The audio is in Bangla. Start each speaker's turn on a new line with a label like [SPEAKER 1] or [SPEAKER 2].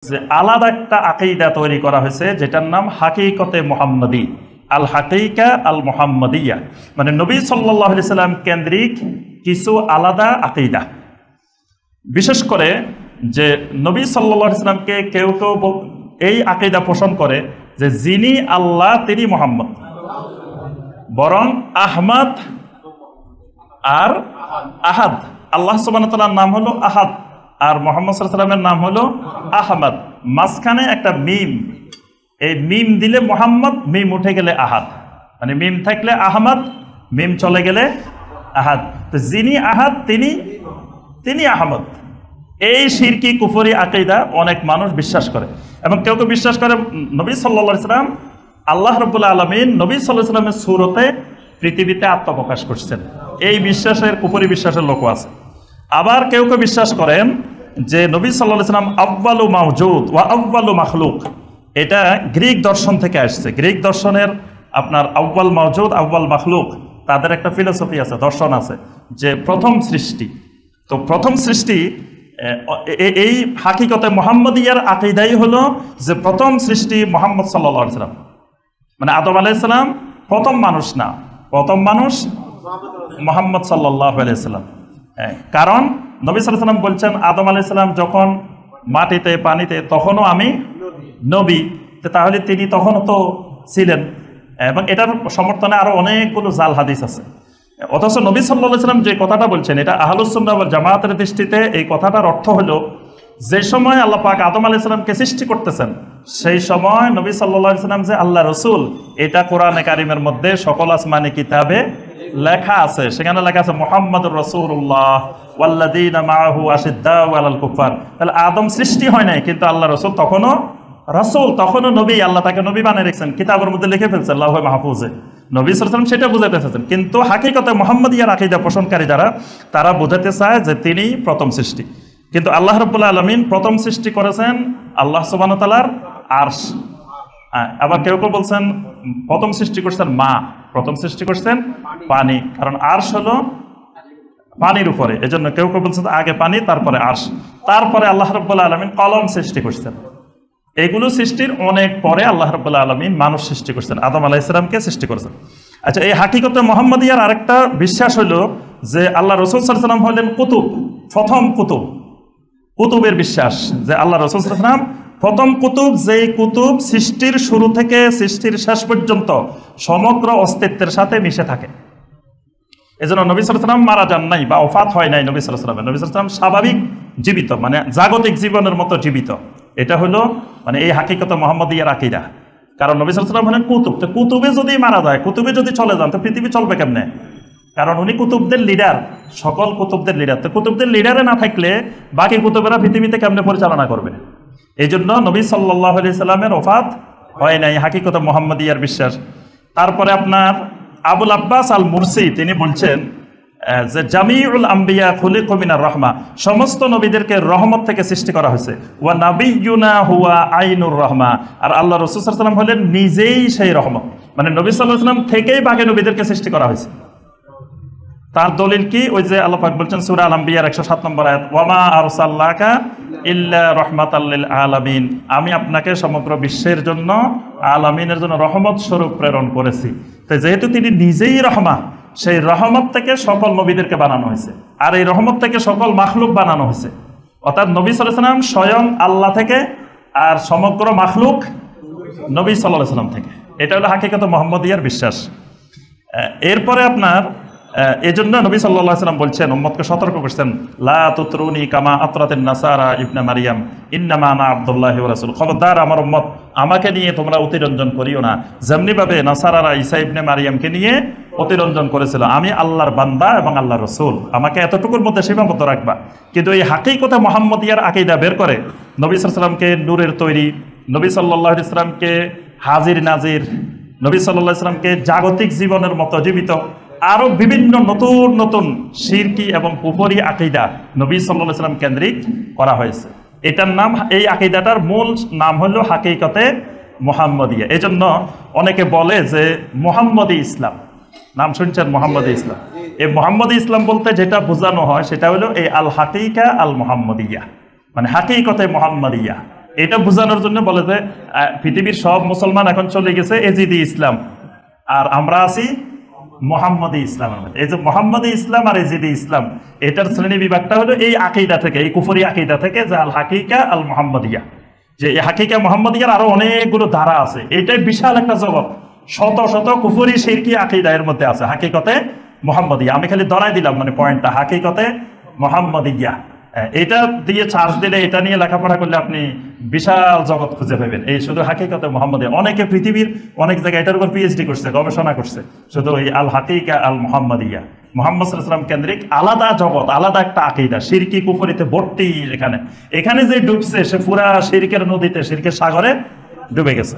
[SPEAKER 1] যে আলাদা একটা আকীদা তৈরি করা হয়েছে যেটার নাম হাকিকতে মুহাম্মদী, আল হাকিকা আল মুহাম্মদিয়া, মানে নবী সাল্লাল্লাহু আলাইহি সাল্লাম কেন্দ্রিক কিছু আলাদা আকীদা। বিশেষ করে যে নবী সাল্লাল্লাহু আলাইহি সাল্লামকে কেউ কেউ এই আকীদা পোষণ করে যে যিনি আল্লাহ তিনি মুহাম্মদ, বরং আহমদ আর আহাদ, আল্লাহ সুবহানাহু ওয়া তাআলার নাম হলো আহাদ আর মুহাম্মদ সাল্লাল্লাহু আলাইহি সাল্লামের নাম হলো আহমদ। মাঝখানে একটা মিম, এই মিম দিলে মুহাম্মদ, মিম উঠে গেলে আহাদ, মানে মিম থাকলে আহমদ, মিম চলে গেলে আহাদ। তো যিনি আহাদ তিনি আহমদ। এই শিরকি কুফরি আকীদা অনেক মানুষ বিশ্বাস করে, এবং কেউ কেউ বিশ্বাস করে নবী সাল্লাল্লাহু আলাইহি সাল্লাম আল্লাহ রাব্বুল আলামিন নবী সাল্লাল্লাহু আলাইহি সাল্লামের সূরতে পৃথিবীতে আত্মপ্রকাশ করছেন। এই বিশ্বাসের কুফরি বিশ্বাসের লোক আছে। আবার কেউ কেউ বিশ্বাস করেন যে নবী সাল্লাল্লাহু আলাইহি সাল্লাম আউয়ালু মাওজুদ ওয়া আউয়ালু মাখলুক। এটা গ্রিক দর্শন থেকে আসছে। গ্রিক দর্শনের আপনার আউয়াল মাওজুদ আউয়াল মাখলুক, তাদের একটা ফিলোসফি আছে, দর্শন আছে যে প্রথম সৃষ্টি। তো প্রথম সৃষ্টি এই হাকিকতে মুহাম্মদিয়ার আকীদাই হলো যে প্রথম সৃষ্টি মুহাম্মদ সাল্লাল্লাহু আলাইহি সাল্লাম, মানে আদম আলাইহিস সালাম প্রথম মানুষ না, প্রথম মানুষ মুহাম্মদ সাল্লাল্লাহু আলাইহি সাল্লাম। কারণ নবী সাল্লাল্লাহু আলাইহি সাল্লাম বলছেন আদম আলাইহিস সালাম যখন মাটিতে পানিতে তখনও আমি নবী, তাহলে তিনি তখনও তো ছিলেন। এবং এটার সমর্থনে আরো অনেকগুলো জাল হাদিস আছে। অথচ নবী সাল্লাল্লাহু আলাইহি সাল্লাম যে কথাটা বলছেন এটা আহলুস সুন্নাহ ওয়াল জামাতের দৃষ্টিতে এই কথাটার অর্থ হলো যে সময় আল্লাহ পাক আদম আলাইহিস সালামকে সৃষ্টি করতেছেন সেই সময় নবী সাল্লাল্লাহু আলাইহি সাল্লাম যে আল্লাহ রাসূল, এটা কোরআনে কারিমের মধ্যে সকল আসমানি কিতাবে লেখা আছে। সেখানে লেখা আছে মুহাম্মাদুর রাসূলুল্লাহ ওয়াল্লাযীনা মাআহু আশিদ্দাউ আলাল কুফার। তাহলে আদম সৃষ্টি হয় নাই, কিন্তু আল্লাহ রাসূল তখনও রাসূল, তখনও নবী, আল্লাহ তাকে নবী বানিয়ে রেখেছেন, কিতাবের মধ্যে লিখে ফেলছেন লাউহে মাহফুজে। নবী সাল্লাল্লাহু আলাইহি ওয়াসাল্লাম সেটা বুঝাতে চাচ্ছেন, কিন্তু হাকিকতে মুহাম্মদিয়ার আকীদা পোষণকারী যারা, তারা বোঝাতে চায় যে তিনি প্রথম সৃষ্টি। কিন্তু আল্লাহ রাব্বুল আলামিন প্রথম সৃষ্টি করেছেন আল্লাহ সুবহানাহু ওয়া তাআলার আরশ। আবার কেউ কেউ বলছেন প্রথম সৃষ্টি করছেন মা, প্রথম সৃষ্টি করছেন পানি, কারণ আরশ হলো পানির উপরে, এজন্য কেউ কেউ বলছেন আগে পানি তারপরে আরশ। তারপরে আল্লাহ রাব্বুল আলামিন কলম সৃষ্টি করছেন। এগুলো সৃষ্টির অনেক পরে আল্লাহ রাব্বুল আলামিন মানুষ সৃষ্টি করছেন, আদম আলাইহিস সালামকে সৃষ্টি করেছেন। আচ্ছা, এই হাকিকতে মুহাম্মদিয়ার আরেকটা বিশ্বাস হলো যে আল্লাহ রাসূল সাল্লাল্লাহু আলাইহি ওয়াসাল্লাম হলেন কুতুব, প্রথম কুতুব। কুতুবের বিশ্বাস যে আল্লাহ রাসূল সাল্লাল্লাহু আলাইহি ওয়াসাল্লাম প্রথম কুতুব, যেই কুতুব সৃষ্টির শুরু থেকে সৃষ্টির শেষ পর্যন্ত সমগ্র অস্তিত্বের সাথে মিশে থাকে। এজন্য নবী সাল্লাল্লাহু আলাইহি ওয়াসাল্লাম মারা যান নাই বা ওফাত হয় নাই। নবী সাল্লাল্লাহু আলাইহি ওয়াসাল্লাম, নবী সাল্লাল্লাহু আলাইহি ওয়াসাল্লাম স্বাভাবিক জীবিত, মানে জাগতিক জীবনের মতো জীবিত। এটা হলো মানে এই হাকিকতে মুহাম্মদিয়ার আকীদা। কারণ নবী সাল্লাল্লাহু আলাইহি ওয়াসাল্লাম হলেন কুতুব। তো কুতুবে যদি মারা যায়, কুতুবে যদি চলে যান, তো পৃথিবী চলবে কেমনে? কারণ উনি কুতুবদের লিডার, সকল কুতুবদের লিডার। তো কুতুবদের লিডারে না থাকলে বাকি কুতুবেরা পৃথিবীতে কেমনে পরিচালনা করবে? এই জন্য নবী সাল্লাল্লাহু আলাইহি সাল্লামের ওফাত হয় নাই, হাকিকতে মুহাম্মদিয়ার বিশ্বাস। তারপরে আপনার আবুল আব্বাস আল মুরসি তিনি বলছেন যে জামিউল আম্বিয়া খুলিকু মিনার রাহমা, সমস্ত নবীদেরকে রহমত থেকে সৃষ্টি করা হয়েছে। ওয়া নাবিয়্যুনা হুয়া আইনুর রাহমা, আর আল্লাহ রাসূল সাল্লাল্লাহু আলাইহি ওয়াসাল্লাম হলেন নিজেই সেই রহমত, মানে নবী সাল্লাল্লাহু আলাইহি ওয়াসাল্লাম থেকেই বাকি নবীদেরকে সৃষ্টি করা হয়েছে। তার দলিল কি? ওই যে আল্লাহ পাক বলছেন সূরা আল আম্বিয়ার 107 নম্বর আয়াত, ওয়া মা আরসালনাকা ইল্লা রাহমাতাল লিল আলামিন, আমি আপনাকে সমগ্র বিশ্বের জন্য, আলামিনের জন্য রহমত স্বরূপ প্রেরণ করেছি। তো যেহেতু তিনি নিজেই রহমা, সেই রহমত থেকে সকল নবীদেরকে বানানো হয়েছে, আর এই রহমত থেকে সকল মাখলুক বানানো হয়েছে। অর্থাৎ নবী সাল্লাল্লাহু আলাইহি ওয়াসাল্লাম স্বয়ং আল্লাহ থেকে, আর সমগ্র মাখলুক নবী সাল্লাল্লাহু আলাইহি ওয়াসাল্লাম থেকে। এটা হলো হাকিকতে মুহাম্মদিয়ার বিশ্বাস। এরপরে আপনার এজন্য নবী সাল্লাল্লাহু আলাইহি ওয়াসাল্লাম বলছেন, উম্মতকে সতর্ক করছেন, লা তুতরুনি কামা আতরাতিন নাসারা ইবনে মারইয়াম ইন্নামা আনা আব্দুল্লাহি ওয়া রাসূল। খবরদার আমার উম্মত, আমাকে নিয়ে তোমরা অতিরঞ্জন করিও না, যেমনি ভাবে নাসারারা ঈসা ইবনে মারইয়ামকে নিয়ে অতিরঞ্জন করেছিল। আমি আল্লাহর বান্দা এবং আল্লাহর রাসূল, আমাকে এতটুকুর মধ্যে সীমাবদ্ধ রাখবা। কিন্তু এই হাকিকতে মুহাম্মদিয়ার আকীদা বের করে নবী সাল্লাল্লাহু আলাইহি ওয়াসাল্লামকে নূরের তৈরি, নবী সাল্লাল্লাহু আলাইহি ওয়াসাল্লামকে হাজির নাজির, নবী সাল্লাল্লাহু আলাইহি ওয়াসাল্লামকে জাগতিক জীবনের মতো জীবিত, আরো বিভিন্ন নতুন নতুন শিরকি এবং কুফরি আকীদা নবী সাল্লাল্লাহু আলাইহি ওয়াসাল্লাম কেন্দ্রিক করা হয়েছে। এটার নাম, এই আকীদাটার মূল নাম হলো হাকিকতে মুহাম্মদিয়া। এজন্য অনেকে বলে যে মুহাম্মদি ইসলাম, নাম শুনছেন মুহাম্মদি ইসলাম। এই মুহাম্মদি ইসলাম বলতে যেটা বোঝানো হয় সেটা হলো এই আল হাকিকা আল মুহাম্মদিয়া, মানে হাকিকতে মুহাম্মদিয়া। এটা বোঝানোর জন্য বলে যে পৃথিবীর সব মুসলমান এখন চলে গেছে এজিদি ইসলাম, আর আমরা আছি মোহাম্মদী ইসলাম। এই যে মোহাম্মদী ইসলাম আর এজিদি ইসলাম, এটার শ্রেণী বিভাগটা হলো এই আকিদা থেকে, এই কুফরি আকিদা থেকে, যে আল হাকিকা আল মুহাম্মাদিয়া। যে এই হাকিকা মুহাম্মাদিয়ার আরো অনেকগুলো ধারা আছে, এটাই বিশাল একটা জগৎ, শত শত কুফরি শিরকি আকিদা এর মধ্যে আছে। হাকিকতে মুহাম্মাদিয়া, আমি খালি ধরাই দিলাম মানে পয়েন্টটা, হাকিকতে মুহাম্মাদিয়া। এটা দিয়ে চার্জ দিলে, এটা নিয়ে লেখাপড়া করলে আপনি বিশাল জগৎ খুঁজে পাবেন। এই শুধু হাকিকতে মুহাম্মাদিয়া, অনেকে পৃথিবীর অনেক জায়গায় এটার উপর পিএইচডি করছে, গবেষণা করছে, শুধু এই আল হাকিকা আল মুহাম্মাদিয়া, মুহাম্মদ সাল্লাল্লাহু আলাইহি ওয়াসাল্লাম কেন্দ্রিক আলাদা জগৎ, আলাদা একটা আকিদা, শিরকি কুফরিতে ভর্তি। এখানে যে ডুবছে সে পুরা শিরকের নদীতে, শিরকের সাগরে ডুবে গেছে।